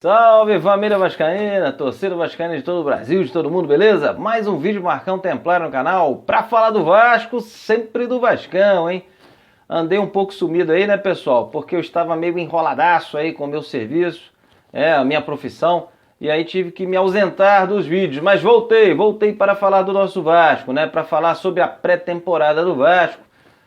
Salve família vascaína, torcida vascaína de todo o Brasil, de todo mundo, beleza? Mais um vídeo Marcão Templário no canal pra falar do Vasco, sempre do Vascão, hein? Andei um pouco sumido aí, né, pessoal? Porque eu estava meio enroladaço aí com o meu serviço, a minha profissão, e aí tive que me ausentar dos vídeos, mas voltei para falar do nosso Vasco, né? Para falar sobre a pré-temporada do Vasco,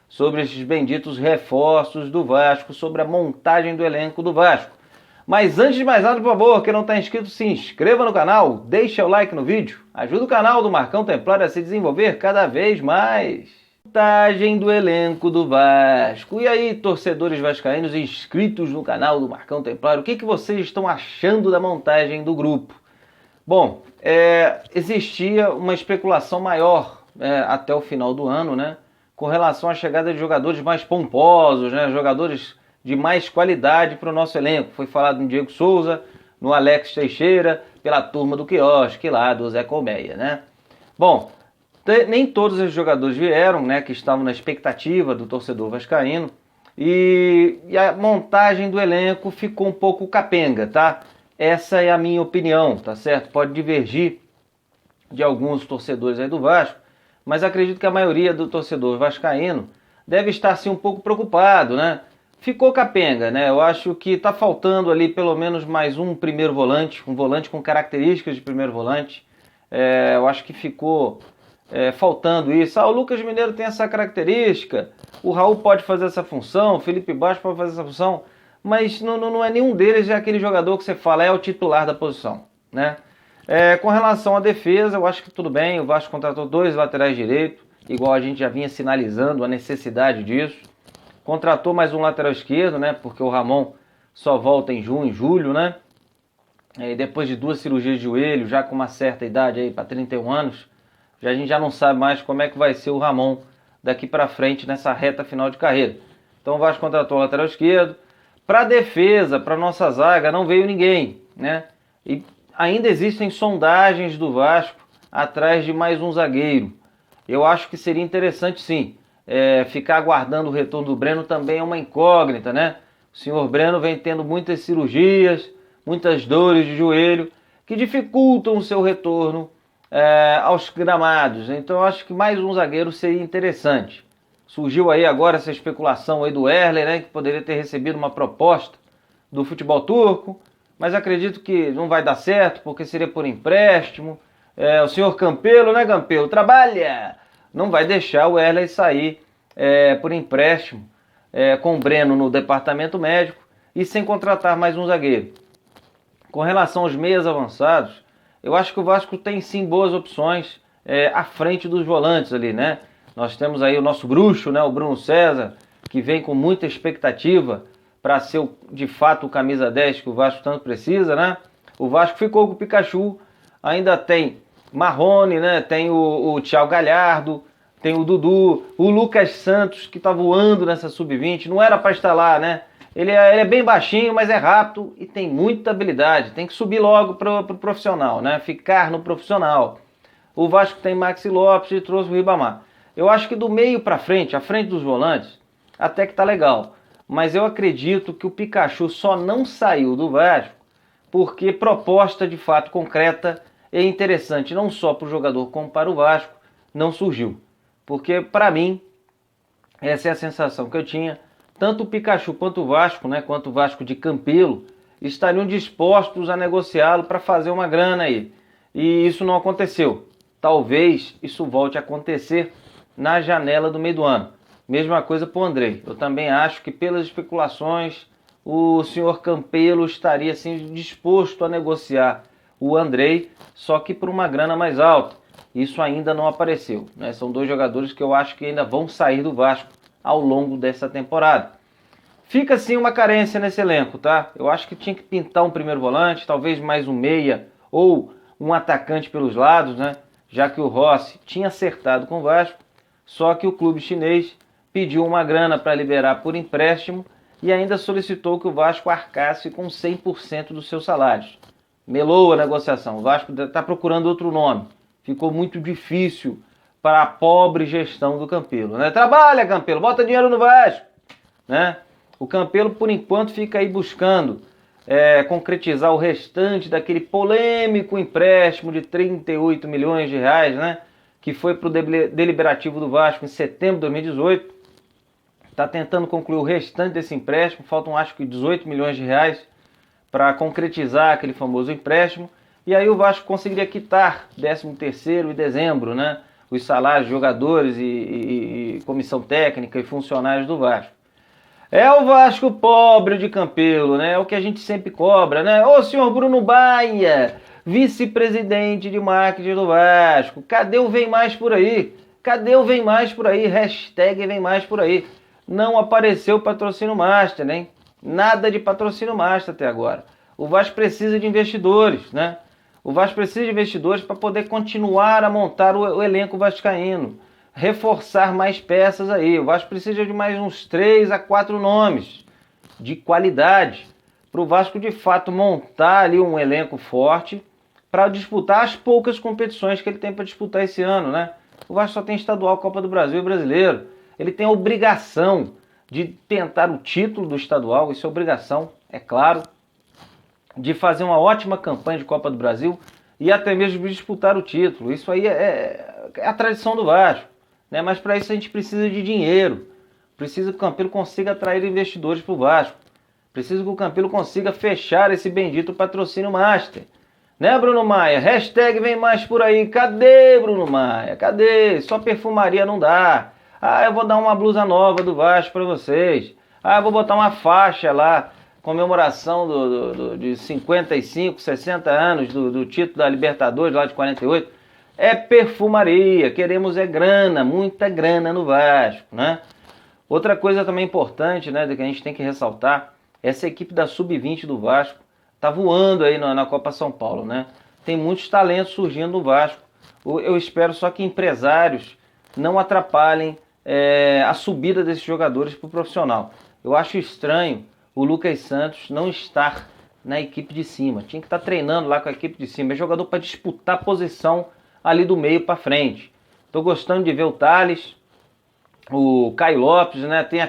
sobre esses benditos reforços do Vasco, sobre a montagem do elenco do Vasco. Mas antes de mais nada, por favor, quem não está inscrito, se inscreva no canal, deixa o like no vídeo, ajuda o canal do Marcão Templário a se desenvolver cada vez mais. Montagem do elenco do Vasco. E aí, torcedores vascaínos inscritos no canal do Marcão Templário, o que vocês estão achando da montagem do grupo? Bom, existia uma especulação maior até o final do ano, né? Com relação à chegada de jogadores mais pomposos, né? Jogadores de mais qualidade para o nosso elenco. Foi falado no Diego Souza, no Alex Teixeira, pela turma do quiosque lá, do Zé Colmeia, né? Bom, nem todos os jogadores vieram, né, que estavam na expectativa do torcedor vascaíno, e a montagem do elenco ficou um pouco capenga, tá? Essa é a minha opinião, tá certo? Pode divergir de alguns torcedores aí do Vasco, mas acredito que a maioria do torcedor vascaíno deve estar sim um pouco preocupado, né? Ficou capenga, né? Eu acho que tá faltando ali pelo menos mais um primeiro volante, um volante com características de primeiro volante. Eu acho que ficou faltando isso. O Lucas Mineiro tem essa característica, o Raul pode fazer essa função, o Felipe Baixo pode fazer essa função, mas não é nenhum deles, é aquele jogador que você fala, é o titular da posição, né? Com relação à defesa, eu acho que tudo bem, o Vasco contratou 2 laterais direitos, igual a gente já vinha sinalizando a necessidade disso. Contratou mais um lateral esquerdo, né? Porque o Ramon só volta em junho, julho, né? E depois de 2 cirurgias de joelho, já com uma certa idade aí, para 31 anos, a gente já não sabe mais como é que vai ser o Ramon daqui para frente nessa reta final de carreira. Então o Vasco contratou o lateral esquerdo. Para defesa, para nossa zaga, não veio ninguém, né? E ainda existem sondagens do Vasco atrás de mais um zagueiro. Eu acho que seria interessante sim. Ficar aguardando o retorno do Breno também é uma incógnita, né? O senhor Breno vem tendo muitas cirurgias, muitas dores de joelho, que dificultam o seu retorno aos gramados. Então eu acho que mais um zagueiro seria interessante. Surgiu aí agora essa especulação aí do Erler, né? Que poderia ter recebido uma proposta do futebol turco, mas acredito que não vai dar certo, porque seria por empréstimo. O senhor Campelo, né, Campelo? Trabalha! Não vai deixar o Erler sair por empréstimo com o Breno no departamento médico e sem contratar mais um zagueiro. Com relação aos meias avançados, eu acho que o Vasco tem sim boas opções à frente dos volantes ali, né? Nós temos aí o nosso bruxo, né, o Bruno César, que vem com muita expectativa para ser de fato o camisa 10 que o Vasco tanto precisa, né? O Vasco ficou com o Pikachu, ainda tem Marrone, né? Tem o Thiago Galhardo, tem o Dudu, o Lucas Santos, que tá voando nessa sub-20, não era para estar lá, né? Ele é bem baixinho, mas é rápido e tem muita habilidade, tem que subir logo pro profissional, né? Ficar no profissional. O Vasco tem Maxi Lopes e trouxe o Ribamar. Eu acho que do meio para frente, à frente dos volantes, até que tá legal. Mas eu acredito que o Pikachu só não saiu do Vasco porque proposta de fato concreta e interessante, não só para o jogador como para o Vasco, não surgiu. Porque, para mim, essa é a sensação que eu tinha, tanto o Pikachu quanto o Vasco, né, quanto o Vasco de Campelo, estariam dispostos a negociá-lo para fazer uma grana aí. E isso não aconteceu. Talvez isso volte a acontecer na janela do meio do ano. Mesma coisa para o Andrei. Eu também acho que, pelas especulações, o senhor Campelo estaria assim, disposto a negociar o Andrei, só que por uma grana mais alta. Isso ainda não apareceu, né? São 2 jogadores que eu acho que ainda vão sair do Vasco ao longo dessa temporada. Fica sim uma carência nesse elenco, tá? Eu acho que tinha que pintar um primeiro volante, talvez mais um meia ou um atacante pelos lados, né? Já que o Rossi tinha acertado com o Vasco, só que o clube chinês pediu uma grana para liberar por empréstimo e ainda solicitou que o Vasco arcasse com 100% dos seus salários. Melou a negociação, o Vasco está procurando outro nome. Ficou muito difícil para a pobre gestão do Campelo, né? Trabalha, Campelo, bota dinheiro no Vasco, né? O Campelo, por enquanto, fica aí buscando concretizar o restante daquele polêmico empréstimo de 38 milhões de reais, né? Que foi para o deliberativo do Vasco em setembro de 2018. Está tentando concluir o restante desse empréstimo, faltam acho que 18 milhões de reais para concretizar aquele famoso empréstimo. E aí o Vasco conseguiria quitar 13º e dezembro, né? Os salários de jogadores e comissão técnica e funcionários do Vasco. É o Vasco pobre de Campelo, né? É o que a gente sempre cobra, né? Ô, senhor Bruno Baia, vice-presidente de marketing do Vasco, cadê o Vem Mais por aí? Cadê o Vem Mais por aí? Hashtag Vem Mais por aí. Não apareceu patrocínio master, né? Nada de patrocínio master até agora. O Vasco precisa de investidores, né? O Vasco precisa de investidores para poder continuar a montar o elenco vascaíno, reforçar mais peças aí. O Vasco precisa de mais uns 3 a 4 nomes de qualidade para o Vasco de fato montar ali um elenco forte para disputar as poucas competições que ele tem para disputar esse ano, né? O Vasco só tem estadual, Copa do Brasil e Brasileiro. Ele tem a obrigação de tentar o título do estadual, isso é obrigação, é claro, de fazer uma ótima campanha de Copa do Brasil e até mesmo de disputar o título. Isso aí é a tradição do Vasco, né? Mas para isso a gente precisa de dinheiro, precisa que o Campelo consiga atrair investidores para o Vasco, precisa que o Campelo consiga fechar esse bendito patrocínio master. Né, Bruno Maia? Hashtag Vem Mais por aí. Cadê, Bruno Maia? Cadê? Só perfumaria não dá. Ah, eu vou dar uma blusa nova do Vasco para vocês. Ah, eu vou botar uma faixa lá, comemoração de 55, 60 anos do título da Libertadores lá de 48. É perfumaria, queremos grana, muita grana no Vasco, né? Outra coisa também importante, né, que a gente tem que ressaltar, essa equipe da Sub-20 do Vasco tá voando aí na Copa São Paulo, né? Tem muitos talentos surgindo no Vasco. Eu espero só que empresários não atrapalhem a subida desses jogadores para o profissional. Eu acho estranho o Lucas Santos não estar na equipe de cima. Tinha que estar treinando lá com a equipe de cima. É jogador para disputar posição ali do meio para frente. Estou gostando de ver o Thales, o Caio Lopes, né? Tem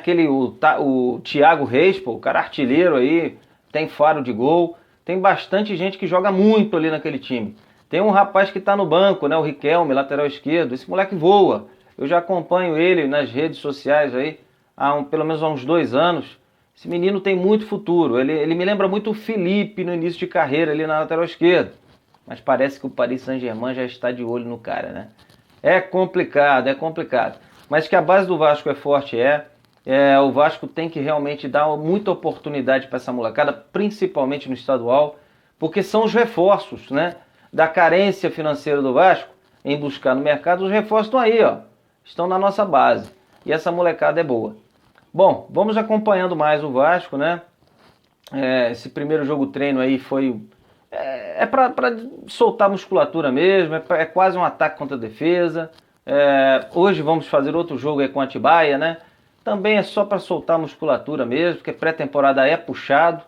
o Thiago Reis, pô, o cara artilheiro aí, tem faro de gol. Tem bastante gente que joga muito ali naquele time. Tem um rapaz que está no banco, né? O Riquelme, lateral esquerdo. Esse moleque voa. Eu já acompanho ele nas redes sociais aí pelo menos há uns 2 anos. Esse menino tem muito futuro. Ele me lembra muito o Felipe no início de carreira ali na lateral esquerda. Mas parece que o Paris Saint-Germain já está de olho no cara, né? É complicado, é complicado. Mas que a base do Vasco é forte, o Vasco tem que realmente dar muita oportunidade para essa molecada, principalmente no estadual, porque são os reforços, né, da carência financeira do Vasco em buscar no mercado. Os reforços estão aí, ó, estão na nossa base. E essa molecada é boa. Bom, vamos acompanhando mais o Vasco, né? Esse primeiro jogo treino aí foi... para soltar musculatura mesmo, é quase um ataque contra a defesa. Hoje vamos fazer outro jogo aí com a Atibaia, né? Também é só para soltar musculatura mesmo, porque pré-temporada é puxado.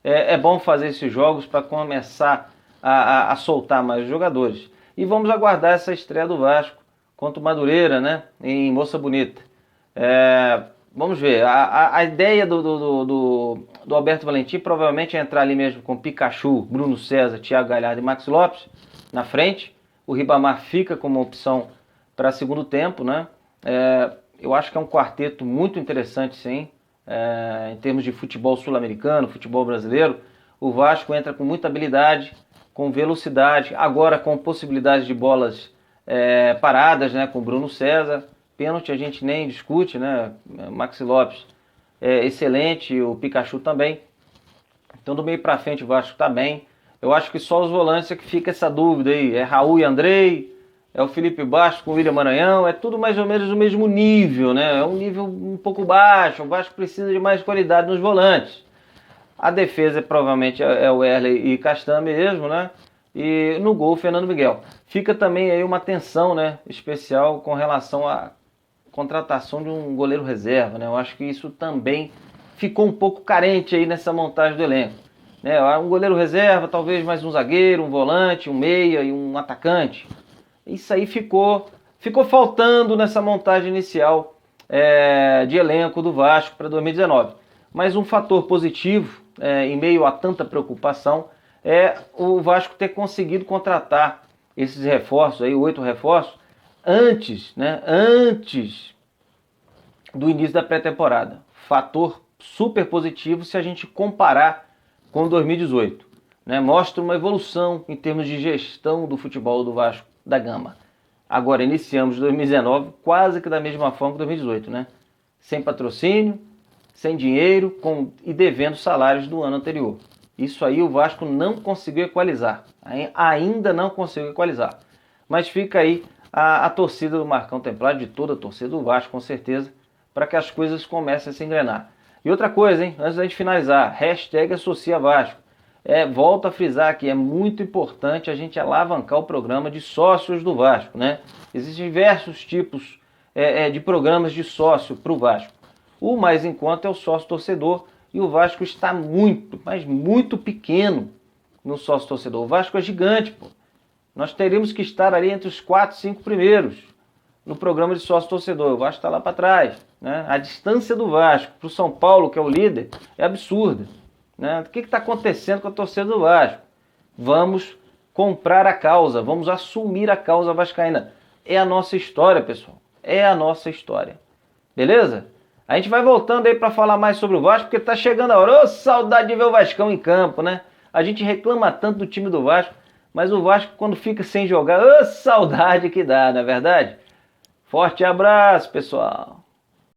É bom fazer esses jogos para começar a soltar mais os jogadores. E vamos aguardar essa estreia do Vasco contra o Madureira, né? Em Moça Bonita. Vamos ver. A ideia do Alberto Valentim provavelmente é entrar ali mesmo com Pikachu, Bruno César, Thiago Galhardo e Max Lopes na frente. O Ribamar fica como opção para segundo tempo, né? Eu acho que é um quarteto muito interessante, sim, em termos de futebol sul-americano, futebol brasileiro. O Vasco entra com muita habilidade, com velocidade, agora com possibilidade de bolas paradas, né, com o Bruno César. Pênalti a gente nem discute, né? Maxi Lopes é excelente, o Pikachu também. Então do meio para frente o Vasco está bem. Eu acho que só os volantes é que fica essa dúvida aí. É Raul e Andrei, é o Felipe Bastos com o William Maranhão, é tudo mais ou menos do mesmo nível, né? É um nível um pouco baixo, o Vasco precisa de mais qualidade nos volantes. A defesa provavelmente é o Erley e Castan mesmo, né? E no gol, Fernando Miguel. Fica também aí uma tensão, né, especial com relação à contratação de um goleiro reserva, né? Eu acho que isso também ficou um pouco carente aí nessa montagem do elenco, né? Um goleiro reserva, talvez mais um zagueiro, um volante, um meia e um atacante. Isso aí ficou faltando nessa montagem inicial de elenco do Vasco para 2019. Mas um fator positivo em meio a tanta preocupação, é o Vasco ter conseguido contratar esses reforços, aí, 8 reforços, antes do início da pré-temporada. Fator super positivo se a gente comparar com 2018. Né? Mostra uma evolução em termos de gestão do futebol do Vasco da Gama. Agora, iniciamos 2019 quase que da mesma forma que 2018, né? Sem patrocínio, sem dinheiro e devendo salários do ano anterior. Isso aí o Vasco não conseguiu equalizar, ainda não conseguiu equalizar. Mas fica aí a torcida do Marcão Templário, de toda a torcida do Vasco, com certeza, para que as coisas comecem a se engrenar. E outra coisa, hein, antes da gente finalizar, #AssociaVasco. Volto a frisar que é muito importante a gente alavancar o programa de sócios do Vasco, né? Existem diversos tipos de programas de sócio para o Vasco. O mais em conta é o sócio torcedor, e o Vasco está muito, mas muito pequeno no sócio torcedor. O Vasco é gigante, pô. Nós teríamos que estar ali entre os 4, 5 primeiros no programa de sócio torcedor. O Vasco está lá para trás, né? A distância do Vasco para o São Paulo, que é o líder, é absurda. Né? O que está acontecendo com a torcida do Vasco? Vamos comprar a causa, vamos assumir a causa vascaína. É a nossa história, pessoal. É a nossa história. Beleza? A gente vai voltando aí para falar mais sobre o Vasco, porque tá chegando a hora. Ô, saudade de ver o Vascão em campo, né? A gente reclama tanto do time do Vasco, mas o Vasco, quando fica sem jogar, ô, saudade que dá, não é verdade? Forte abraço, pessoal.